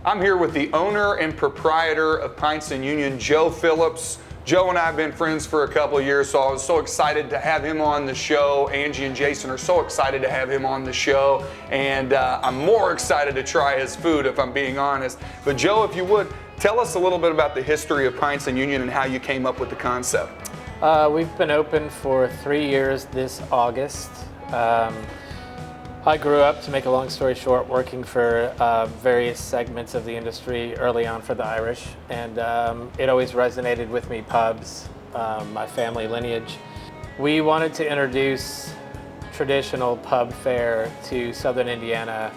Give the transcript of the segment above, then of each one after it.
I'm here with the owner and proprietor of Pints Union, Joe Phillips. Joe and I have been friends for a couple of years, so I was so excited to have him on the show. Angie and Jason are so excited to have him on the show, and I'm more excited to try his food, if I'm being honest. But Joe, if you would, tell us a little bit about the history of Pints Union and how you came up with the concept. We've been open for 3 years this August. I grew up, to make a long story short, working for various segments of the industry early on for the Irish, and it always resonated with me, pubs, my family lineage. We wanted to introduce traditional pub fare to Southern Indiana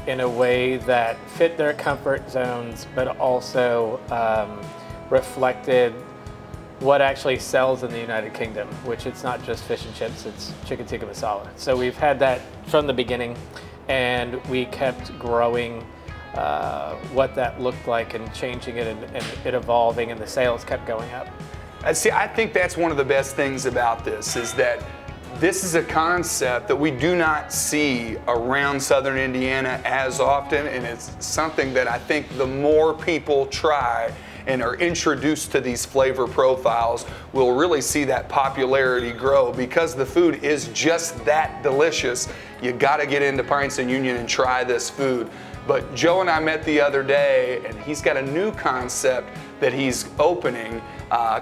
in a way that fit their comfort zones, but also reflected what actually sells in the United Kingdom, which it's not just fish and chips, it's chicken tikka masala. So we've had that from the beginning, and we kept growing what that looked like and changing it and it evolving, and the sales kept going up. See, I think that's one of the best things about this, is that this is a concept that we do not see around Southern Indiana as often, and it's something that I think the more people try and are introduced to these flavor profiles, we'll really see that popularity grow, because the food is just that delicious. You gotta get into Pints Union and try this food. But Joe and I met the other day, and he's got a new concept that he's opening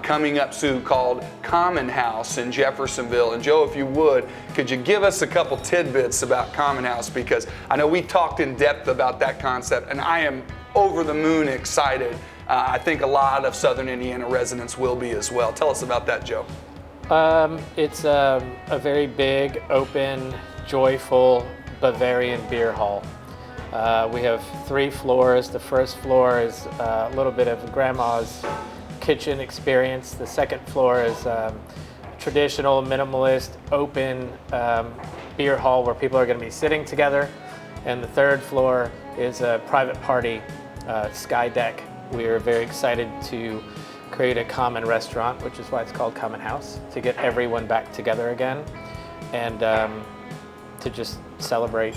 coming up soon called Common House in Jeffersonville. And Joe, if you would, could you give us a couple tidbits about Common House? Because I know we talked in depth about that concept, and I am over the moon excited. I think a lot of Southern Indiana residents will be as well. Tell us about that, Joe. It's a very big, open, joyful Bavarian beer hall. We have 3 floors. The first floor is a little bit of grandma's kitchen experience. The second floor is traditional, minimalist, open beer hall where people are going to be sitting together. And the third floor is a private party sky deck. We are very excited to create a common restaurant, which is why it's called Common House, to get everyone back together again and to just celebrate,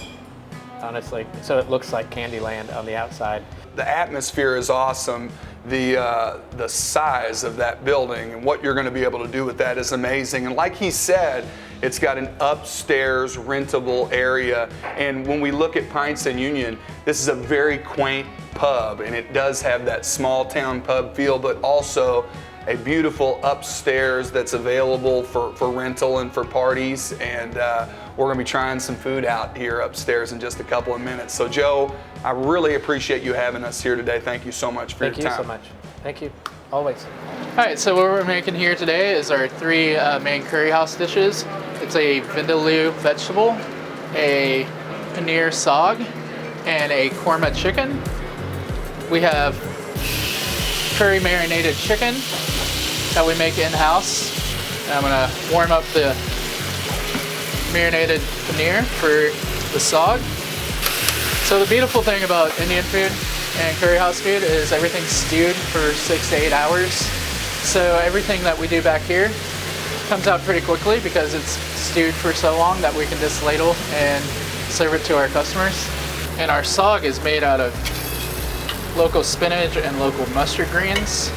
honestly. So it looks like Candyland on the outside. The atmosphere is awesome. The size of that building and what you're going to be able to do with that is amazing. And like he said, it's got an upstairs rentable area. And when we look at Pints Union, this is a very quaint pub, and it does have that small town pub feel, but also a beautiful upstairs that's available for rental and for parties. And we're gonna be trying some food out here upstairs in just a couple of minutes. So Joe, I really appreciate you having us here today. Thank you so much for your time. Thank you so much. Thank you, always. All right, so what we're making here today is our 3 main curry house dishes. It's a Vindaloo vegetable, a Paneer Sog, and a Korma chicken. We have curry marinated chicken that we make in-house. I'm gonna warm up the marinated paneer for the Sog. So the beautiful thing about Indian food and curry house food is everything's stewed for 6 to 8 hours. So everything that we do back here comes out pretty quickly because it's stewed for so long that we can just ladle and serve it to our customers. And our Sog is made out of local spinach and local mustard greens.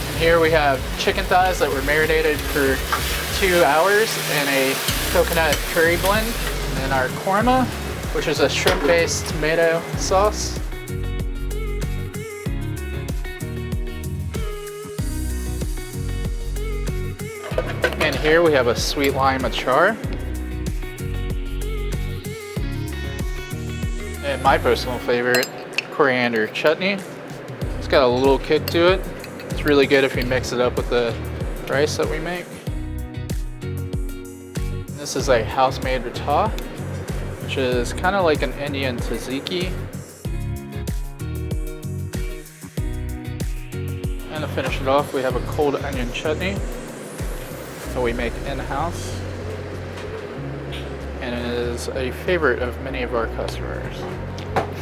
And here we have chicken thighs that were marinated for 2 hours in a coconut curry blend. And then our korma, which is a shrimp-based tomato sauce. And here we have a sweet lime achar. And my personal favorite, coriander chutney. It's got a little kick to it. It's really good if you mix it up with the rice that we make. This is a house-made raita, which is kind of like an Indian tzatziki. And to finish it off, we have a cold onion chutney that we make in-house. And it is a favorite of many of our customers.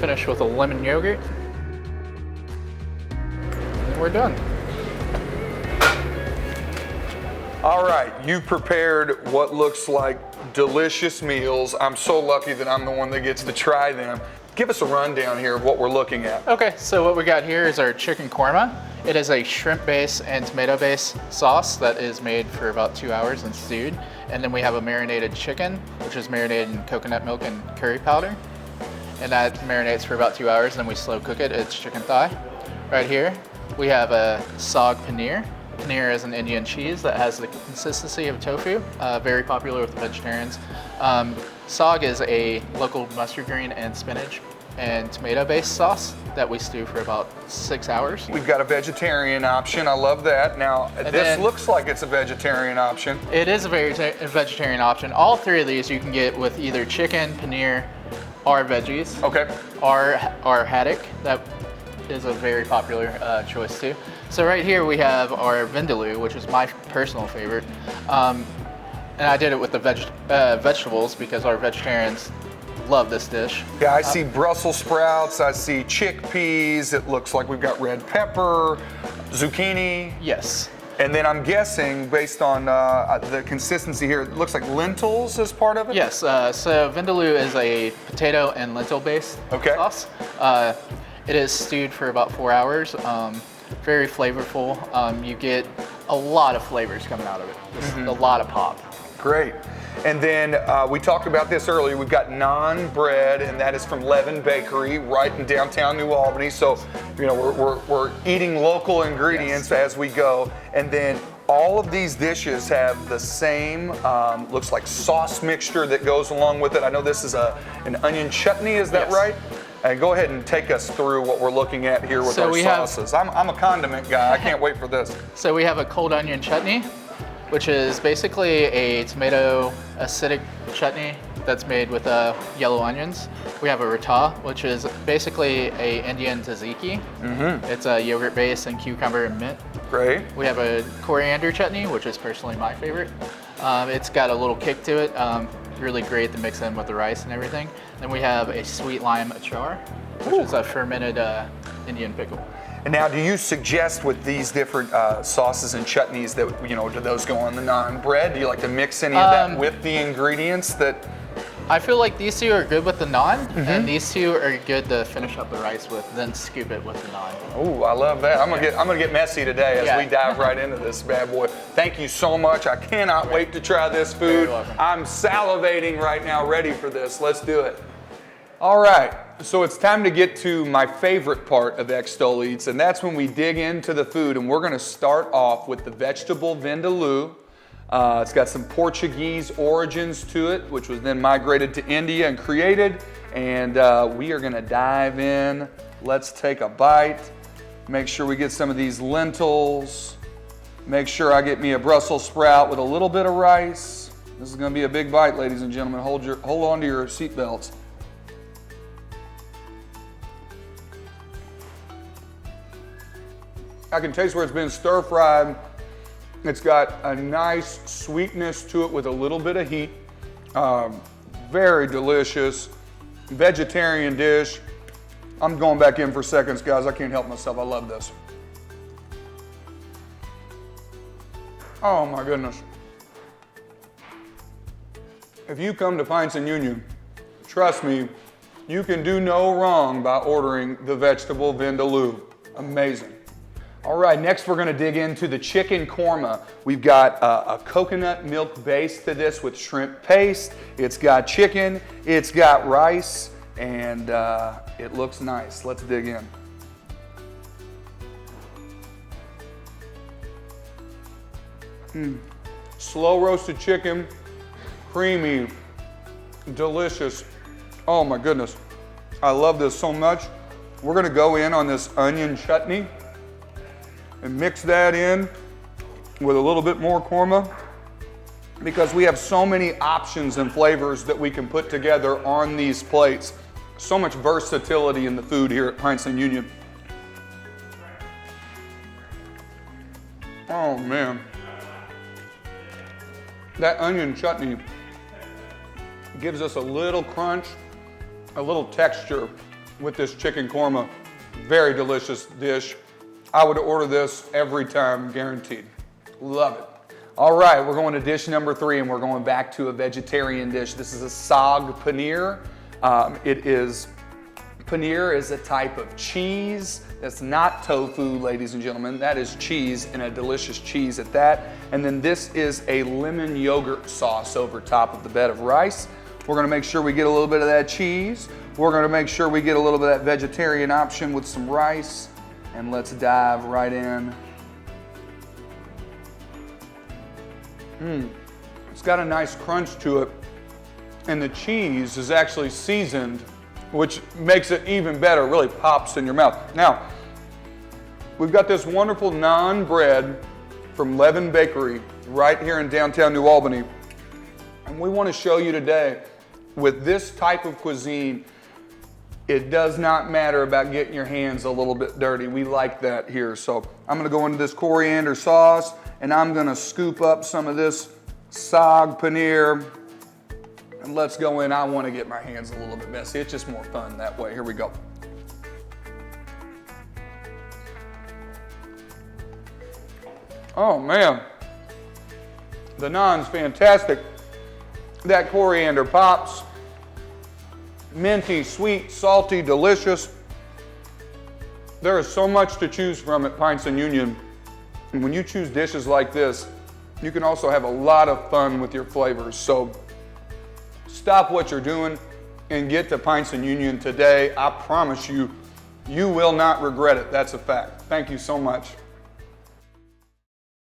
Finish with a lemon yogurt. And we're done. All right, you prepared what looks like delicious meals. I'm so lucky that I'm the one that gets to try them. Give us a rundown here of what we're looking at. Okay, so what we got here is our chicken korma. It is a shrimp base and tomato base sauce that is made for about 2 hours and stewed. And then we have a marinated chicken, which is marinated in coconut milk and curry powder. And that marinates for about 2 hours, and then we slow cook it. It's chicken thigh. Right here, we have a Sog Paneer. Paneer is an Indian cheese that has the consistency of tofu, very popular with the vegetarians. Sog is a local mustard green and spinach and tomato-based sauce that we stew for about 6 hours. We've got a vegetarian option. I love that. Now, this looks like it's a vegetarian option. It is a vegetarian option. All three of these you can get with either chicken, paneer, or veggies. Okay. Or haddock. That is a very popular choice too. So right here we have our Vindaloo, which is my personal favorite. And I did it with the vegetables because our vegetarians love this dish. Yeah, I see Brussels sprouts, I see chickpeas, it looks like we've got red pepper, zucchini. Yes. And then I'm guessing, based on the consistency here, it looks like lentils as part of it? Yes, so Vindaloo is a potato and lentil based sauce. It is stewed for about 4 hours. Very flavorful. You get a lot of flavors coming out of it. Just a lot of pop. Great. And then we talked about this earlier. We've got naan bread, and that is from Levin Bakery, right in downtown New Albany. So, you know, we're eating local ingredients as we go. And then all of these dishes have the same, looks like sauce mixture that goes along with it. I know this is an onion chutney, is that right? And go ahead and take us through what we're looking at here with our sauces. I'm a condiment guy. I can't wait for this. So we have a cold onion chutney, which is basically a tomato acidic chutney that's made with yellow onions. We have a raita, which is basically a Indian tzatziki. It's a yogurt base and cucumber and mint. Great. We have a coriander chutney, which is personally my favorite. It's got a little kick to it. Really great to mix in with the rice and everything. Then we have a sweet lime achar, which is a fermented Indian pickle. And now, do you suggest with these different sauces and chutneys that, you know, do those go on the naan bread? Do you like to mix any of that with the ingredients that? I feel like these two are good with the naan, and these two are good to finish up the rice with, then scoop it with the naan. Oh, I love that. I'm gonna get messy today as we dive right into this bad boy. Thank you so much. I cannot wait to try this food. I'm salivating right now, ready for this. Let's do it. All right, so it's time to get to my favorite part of Extol Eats, and that's when we dig into the food, and we're gonna start off with the vegetable vindaloo. It's got some Portuguese origins to it, which was then migrated to India and created, and we are gonna dive in. Let's take a bite. Make sure we get some of these lentils. Make sure I get me a Brussels sprout with a little bit of rice. This is gonna be a big bite, ladies and gentlemen. Hold on to your seatbelts. I can taste where it's been stir fried. It's got a nice sweetness to it with a little bit of heat. Very delicious. Vegetarian dish. I'm going back in for seconds, guys. I can't help myself. I love this. Oh my goodness. If you come to Pints Union, trust me, you can do no wrong by ordering the vegetable vindaloo. Amazing. All right, next we're gonna dig into the chicken korma. We've got a coconut milk base to this with shrimp paste. It's got chicken, it's got rice, and it looks nice. Let's dig in. Slow roasted chicken, creamy, delicious. Oh my goodness, I love this so much. We're gonna go in on this onion chutney and mix that in with a little bit more korma because we have so many options and flavors that we can put together on these plates. So much versatility in the food here at Pints Union. Oh man. That onion chutney gives us a little crunch, a little texture with this chicken korma. Very delicious dish. I would order this every time, guaranteed. Love it. All right, we're going to dish number 3, and we're going back to a vegetarian dish. This is a Sog Paneer. It is Paneer is a type of cheese that's not tofu, ladies and gentlemen. That is cheese, and a delicious cheese at that. And then this is a lemon yogurt sauce over top of the bed of rice. We're gonna make sure we get a little bit of that cheese. We're gonna make sure we get a little bit of that vegetarian option with some rice. And let's dive right in. It's got a nice crunch to it. And the cheese is actually seasoned, which makes it even better, really pops in your mouth. Now, we've got this wonderful naan bread from Levin Bakery right here in downtown New Albany. And we want to show you today, with this type of cuisine, it does not matter about getting your hands a little bit dirty. We like that here. So I'm gonna go into this coriander sauce, and I'm gonna scoop up some of this Sog Paneer. And let's go in. I want to get my hands a little bit messy. It's just more fun that way. Here we go. Oh man, the naan's fantastic. That coriander pops. Minty, sweet, salty, delicious. There is so much to choose from at Pints Union. And when you choose dishes like this, you can also have a lot of fun with your flavors. So stop what you're doing and get to Pints Union today. I promise you, you will not regret it. That's a fact. Thank you so much.